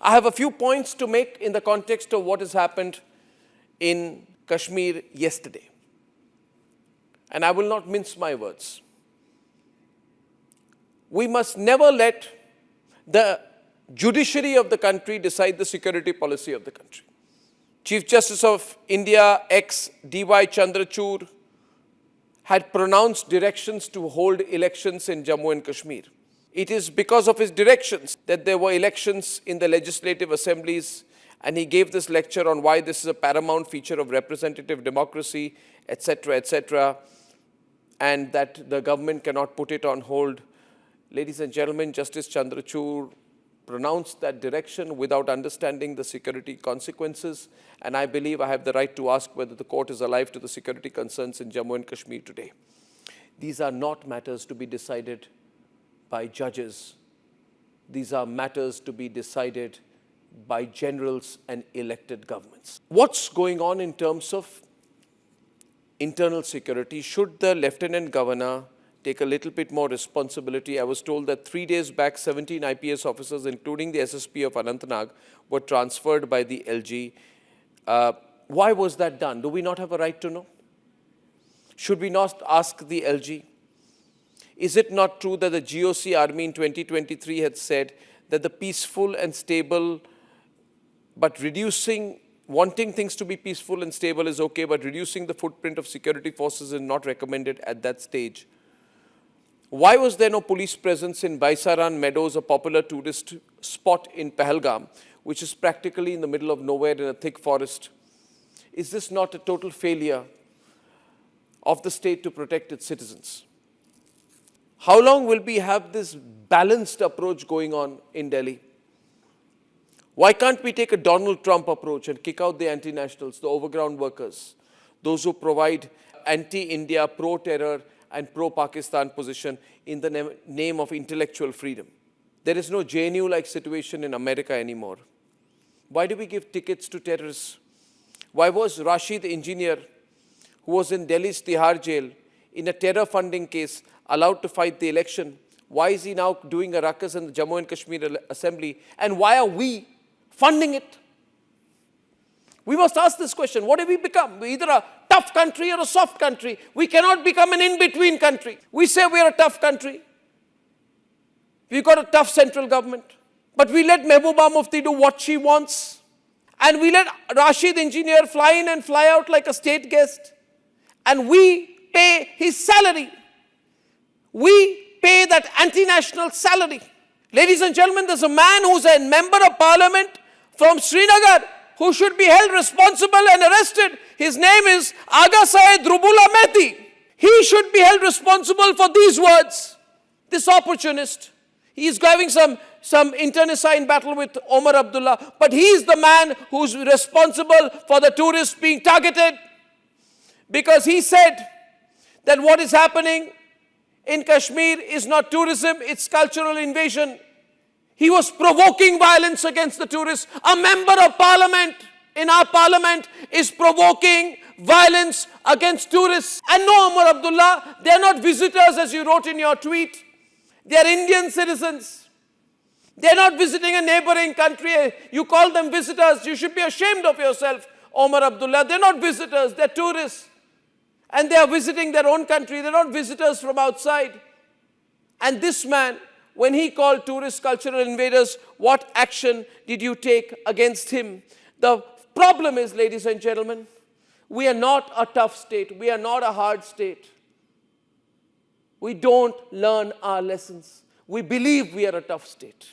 I have a few points to make in the context of what has happened in Kashmir yesterday. And I will not mince my words. We must never let the judiciary of the country decide the security policy of the country. Chief Justice of India, ex-D.Y. Chandrachud, had pronounced directions to hold elections in Jammu and Kashmir. It is because of his directions that there were elections in the legislative assemblies, and he gave this lecture on why this is a paramount feature of representative democracy, etc., and that the government cannot put it on hold. Ladies and gentlemen, Justice Chandrachud pronounced that direction without understanding the security consequences, and I believe I have the right to ask whether the court is alive to the security concerns in Jammu and Kashmir today. These are not matters to be decided by judges. These are matters to be decided by generals and elected governments. What's going on in terms of internal security? Should the Lieutenant Governor take a little bit more responsibility? I was told that 3 days back, 17 IPS officers, including the SSP of Anantnag, were transferred by the LG. Why was that done? Do we not have a right to know? Should we not ask the LG? Is it not true that the GOC army in 2023 had said that the peaceful and stable, but wanting things to be peaceful and stable is okay, but reducing the footprint of security forces is not recommended at that stage? Why was there no police presence in Baisaran Meadows, a popular tourist spot in Pahalgam, which is practically in the middle of nowhere in a thick forest? Is this not a total failure of the state to protect its citizens? How long will we have this balanced approach going on in Delhi? Why can't we take a Donald Trump approach and kick out the anti-nationals, the overground workers, those who provide anti-India, pro-terror, and pro-Pakistan position in the name of intellectual freedom? There is no JNU-like situation in America anymore. Why do we give tickets to terrorists? Why was Rashid Engineer, who was in Delhi's Tihar jail in a terror funding case, allowed to fight the election? Why is he now doing a ruckus in the Jammu and Kashmir Assembly? And why are we funding it? We must ask this question. What have we become? We're either a tough country or a soft country. We cannot become an in-between country. We say we're a tough country. We've got a tough central government. But we let Mehbooba Mufti do what she wants. And we let Rashid Engineer fly in and fly out like a state guest. And we pay his salary. We pay that anti-national salary. Ladies and gentlemen, there's a man who's a member of parliament from Srinagar who should be held responsible and arrested. His name is Aga Syed Rubullah Mehdi. He should be held responsible for these words. This opportunist. He is having some internecine battle with Omar Abdullah, but he is the man who's responsible for the tourists being targeted, because he said that what is happening in Kashmir is not tourism, it's cultural invasion. He was provoking violence against the tourists. A member of parliament in our parliament is provoking violence against tourists. And no, Omar Abdullah, they are not visitors as you wrote in your tweet. They are Indian citizens. They are not visiting a neighboring country. You call them visitors. You should be ashamed of yourself, Omar Abdullah. They are not visitors, they are tourists. And they are visiting their own country. They are not visitors from outside. And this man, when he called tourist cultural invaders, what action did you take against him? The problem is, ladies and gentlemen, we are not a tough state. We are not a hard state. We don't learn our lessons. We believe we are a tough state.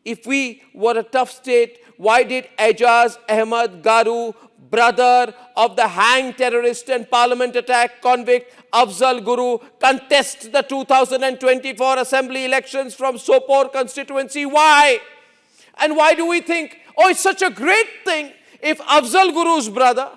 If we were a tough state, why did Ejaz Ahmed Garu, brother of the hanged terrorist and parliament attack convict Afzal Guru, contest the 2024 assembly elections from Sopore constituency? Why? And why do we think, oh, it's such a great thing if Afzal Guru's brother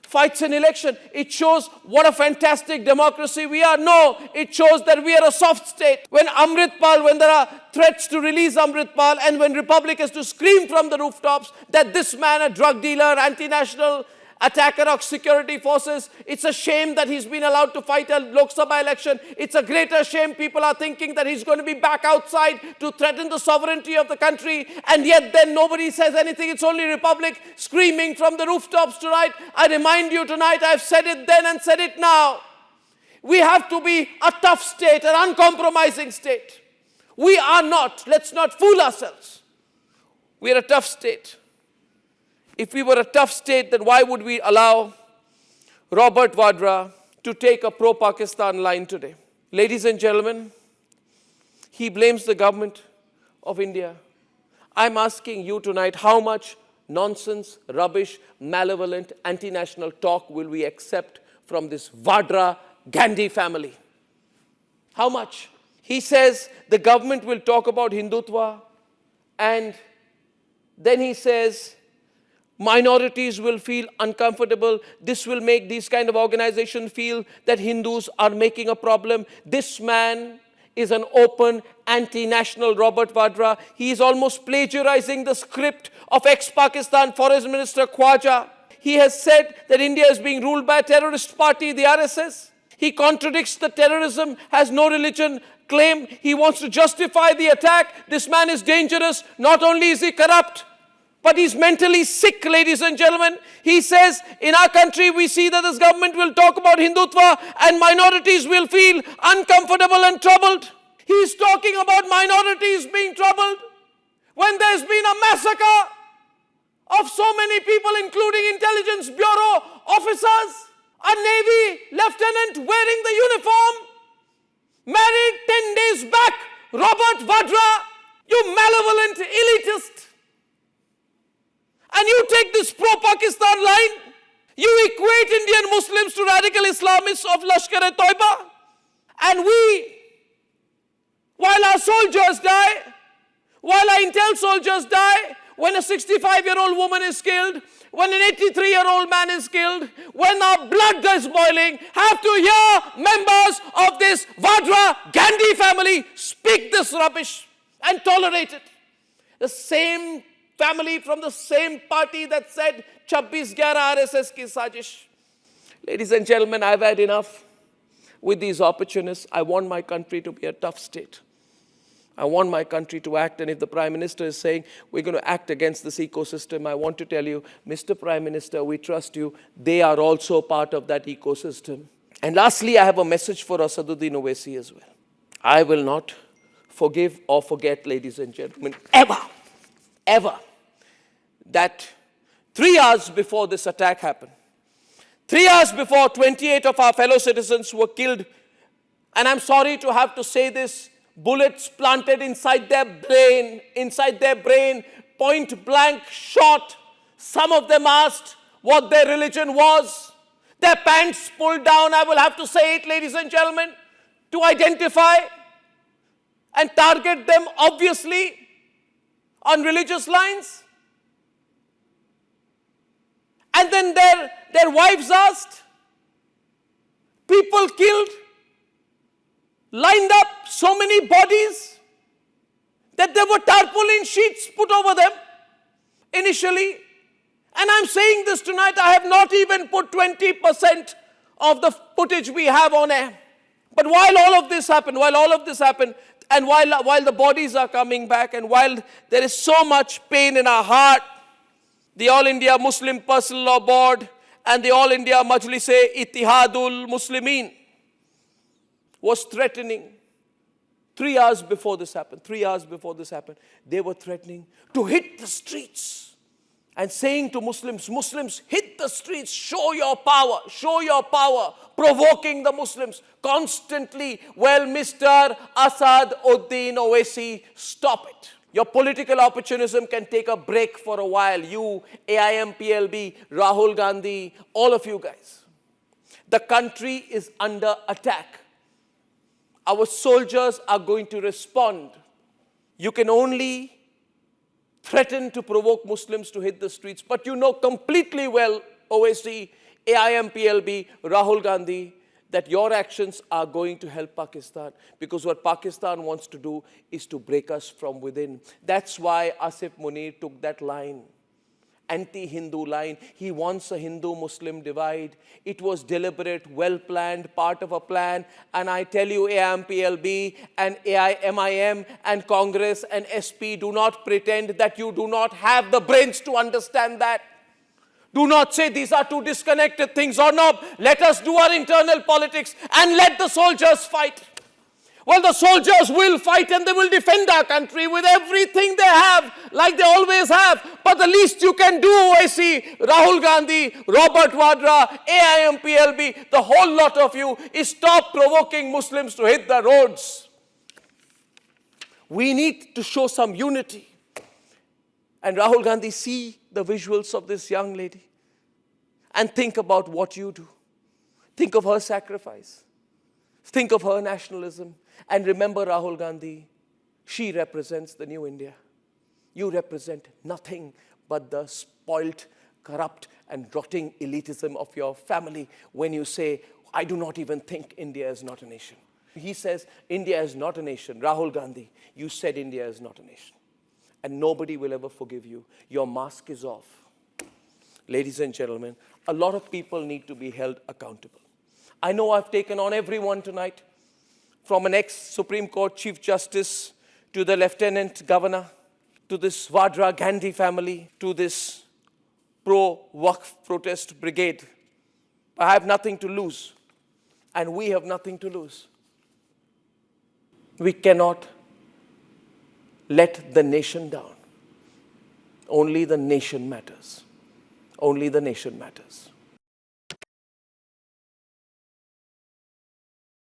fights an election? It shows what a fantastic democracy we are. No, it shows that we are a soft state. When there are threats to release Amritpal, and when Republic has to scream from the rooftops that this man, a drug dealer, anti-national, attacker of security forces. It's a shame that he's been allowed to fight a Lok Sabha election. It's a greater shame people are thinking that he's going to be back outside to threaten the sovereignty of the country. And yet then nobody says anything. It's only Republic screaming from the rooftops tonight. I remind you tonight, I've said it then and said it now. We have to be a tough state, an uncompromising state. We are not. Let's not fool ourselves. We are a tough state. If we were a tough state, then why would we allow Robert Vadra to take a pro-Pakistan line today? Ladies and gentlemen, he blames the government of India. I'm asking you tonight, how much nonsense, rubbish, malevolent, anti-national talk will we accept from this Vadra Gandhi family? How much? He says the government will talk about Hindutva, and then he says minorities will feel uncomfortable. This will make these kind of organizations feel that Hindus are making a problem. This man is an open anti-national Robert Vadra. He is almost plagiarizing the script of ex-Pakistan Foreign Minister Khwaja. He has said that India is being ruled by a terrorist party, the RSS. He contradicts the terrorism, has no religion claim. He wants to justify the attack. This man is dangerous. Not only is he corrupt, but he's mentally sick, ladies and gentlemen. He says, in our country, we see that this government will talk about Hindutva and minorities will feel uncomfortable and troubled. He's talking about minorities being troubled when there's been a massacre of so many people, including Intelligence Bureau officers, a Navy lieutenant wearing the uniform, married 10 days back, Robert Vadra, you malevolent elitist. And you take this pro-Pakistan line, you equate Indian Muslims to radical Islamists of Lashkar-e-Toiba. And we, while our soldiers die, while our intel soldiers die, when a 65-year-old woman is killed, when an 83-year-old man is killed, when our blood is boiling, have to hear members of this Vadra Gandhi family speak this rubbish and tolerate it. The same family from the same party that said 26/11 RSS ki sajish. Ladies and gentlemen, I've had enough with these opportunists. I want my country to be a tough state. I want my country to act, and if the Prime Minister is saying we're going to act against this ecosystem, I want to tell you, Mr. Prime Minister, we trust you. They are also part of that ecosystem. And lastly, I have a message for Asaduddin Owaisi as well. I will not forgive or forget, ladies and gentlemen, ever, that 3 hours before this attack happened, 3 hours before 28 of our fellow citizens were killed, and I'm sorry to have to say this, bullets planted inside their brain, point blank shot. Some of them asked what their religion was. Their pants pulled down, I will have to say it, ladies and gentlemen, to identify and target them, obviously, on religious lines. And then their wives asked, people killed, lined up, so many bodies that there were tarpaulin sheets put over them initially. And I'm saying this tonight, I have not even put 20% of the footage we have on air. But while all of this happened, and while the bodies are coming back, and while there is so much pain in our heart, the All India Muslim Personal Law Board and the All India Majlis-e-Ittihadul Muslimin was threatening 3 hours before this happened. They were threatening to hit the streets and saying to Muslims, hit the streets, show your power, provoking the Muslims constantly. Well, Mr. Asaduddin Owaisi, stop it. Your political opportunism can take a break for a while. You, AIM, PLB, Rahul Gandhi, all of you guys. The country is under attack. Our soldiers are going to respond. You can only threaten to provoke Muslims to hit the streets, but you know completely well, OAC, AIM, PLB, Rahul Gandhi, that your actions are going to help Pakistan, because what Pakistan wants to do is to break us from within. That's why Asif Munir took that line anti-Hindu line. He wants a Hindu-Muslim divide. It was deliberate, well-planned, part of a plan. And I tell you, AIMPLB and AIMIM and Congress and SP, do not pretend that you do not have the brains to understand that. Do not say these are two disconnected things. Arnab, let us do our internal politics and let the soldiers fight. Well, the soldiers will fight and they will defend our country with everything they have, like they always have. But the least you can do, owaisi, Rahul Gandhi, Robert Vadra, AIMPLB, the whole lot of you, is stop provoking Muslims to hit the roads. We need to show some unity. And Rahul Gandhi, see the visuals of this young lady and think about what you do. Think of her sacrifice. Think of her nationalism. And remember, Rahul Gandhi, she represents the new India. You represent nothing but the spoilt, corrupt, and rotting elitism of your family when you say, I do not even think India is not a nation. He says, India is not a nation. Rahul Gandhi, you said India is not a nation. And nobody will ever forgive you. Your mask is off. Ladies and gentlemen, a lot of people need to be held accountable. I know I've taken on everyone tonight, from an ex-Supreme Court Chief Justice to the Lieutenant Governor, to this Vadra Gandhi family, to this pro-Waqf protest brigade. I have nothing to lose, and we have nothing to lose. We cannot let the nation down. Only the nation matters. Only the nation matters.